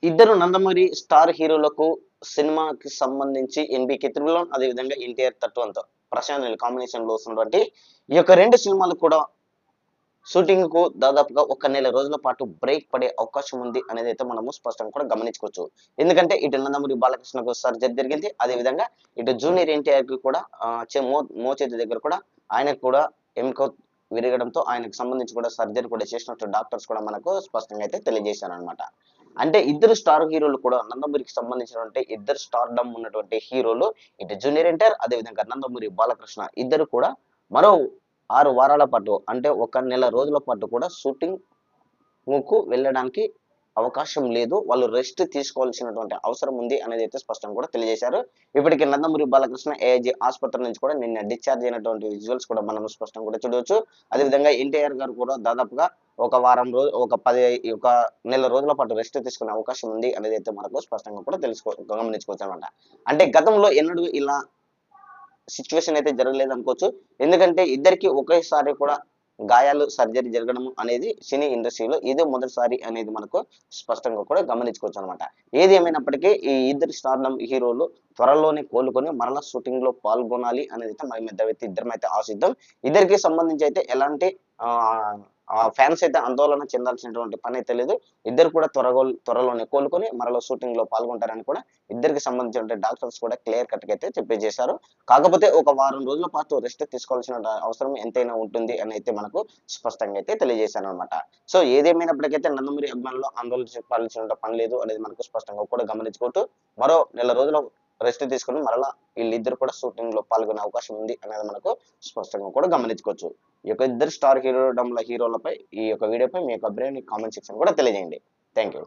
ఇద్దరు నందమూరి స్టార్ హీరోలకు సినిమాకి సంబంధించి ఎన్బికే త్రిబుల్ అదే విధంగా ఎన్టీఆర్ తత్వంతో ప్రశాంత్ నీల్ కాంబినేషన్ లో వస్తున్నటువంటి ఈ యొక్క రెండు సినిమాలు కూడా షూటింగ్ కు దాదాపుగా ఒక నెల రోజుల పాటు బ్రేక్ పడే అవకాశం ఉంది అనేది అయితే మనము స్పష్టంగా కూడా గమనించుకోవచ్చు. ఎందుకంటే ఇటు నందమూరి బాలకృష్ణకు సర్జరీ జరిగింది. అదే విధంగా ఇటు జూనియర్ ఎన్టీఆర్ కి కూడా మోచేతి దగ్గర కూడా ఆయనకు కూడా ఎముక విరగడంతో ఆయనకు సంబంధించి కూడా సర్జరీ కూడా చేసినట్టు డాక్టర్స్ కూడా మనకు స్పష్టంగా అయితే తెలియజేశారు అనమాట. అంటే ఇద్దరు స్టార్ హీరోలు కూడా నందమూరికి సంబంధించినటువంటి ఇద్దరు స్టార్ డమ్ ఉన్నటువంటి హీరోలు ఇటు జూనియర్ ఎన్టీఆర్ అదే విధంగా నందమూరి బాలకృష్ణ ఇద్దరు కూడా మరో 6 వారాల పాటు అంటే ఒక నెల రోజుల పాటు కూడా షూటింగ్ కు వెళ్ళడానికి అవకాశం లేదు. వాళ్ళు రెస్ట్ తీసుకోవాల్సినటువంటి అవసరం ఉంది అనేది అయితే స్పష్టంగా కూడా తెలియజేశారు. ఇప్పటికే నందమూరి బాలకృష్ణ ఏఐజీ ఆసుపత్రి నుంచి కూడా నిన్న డిశ్చార్జ్ అయినటువంటి విజువల్స్ కూడా మనం స్పష్టంగా కూడా చూడవచ్చు. అదేవిధంగా ఎన్టీఆర్ గారు కూడా దాదాపుగా ఒక వారం రోజు ఒక నెల రోజుల పాటు రెస్ట్ తీసుకునే అవకాశం ఉంది అనేది అయితే మనకు స్పష్టంగా కూడా గమనించుకోవచ్చు అనమాట. అంటే గతంలో ఎన్నడూ ఇలా సిచ్యువేషన్ అయితే జరగలేదు అనుకోవచ్చు. ఎందుకంటే ఇద్దరికి ఒకేసారి కూడా గాయాలు సర్జరీ జరగడం అనేది సినీ ఇండస్ట్రీలో ఇదే మొదటిసారి అనేది మనకు స్పష్టంగా కూడా గమనించుకోవచ్చు అనమాట. ఏది ఏమైనప్పటికీ ఈ ఇద్దరు స్టార్డమ్ హీరోలు త్వరలోనే కోలుకొని మరలా షూటింగ్ లో పాల్గొనాలి అనేది అయితే మన ఇద్దరం అయితే ఆశిద్దాం. ఇద్దరికి సంబంధించి అయితే ఎలాంటి ఫ్యాన్స్ అయితే ఆందోళన చెందాల్సినటువంటి పని అయితే లేదు. ఇద్దరు కూడా త్వరలోనే కోలుకొని మరలా షూటింగ్ లో పాల్గొంటారని కూడా ఇద్దరికి సంబంధించిన డాక్టర్స్ కూడా క్లియర్ కట్ గా అయితే చెప్పేశారు. కాకపోతే ఒక వారం రోజుల పాటు రెస్ట్ తీసుకోవాల్సిన అవసరం ఎంతైనా ఉంటుంది అని అయితే మనకు స్పష్టంగా అయితే తెలియజేశాను అనమాట. సో ఏదేమైనప్పటికైతే నందమూరి అభిమానులు ఆందోళన పాలించిన పని లేదు అనేది మనకు స్పష్టంగా కూడా గమనించుకుంటూ మరో నెల రోజుల రెస్ట్ తీసుకుని మరలా వీళ్ళిద్దరు కూడా షూటింగ్ లో పాల్గొనే అవకాశం ఉంది అనేది మనకు స్పష్టంగా కూడా గమనించుకోవచ్చు. ఈ యొక్క ఇద్దరు స్టార్ హీరోలపై ఈ యొక్క వీడియోపై మీ యొక్క అభిప్రాయాన్ని కామెంట్ సెక్షన్ కూడా తెలియజేయండి. Thank you.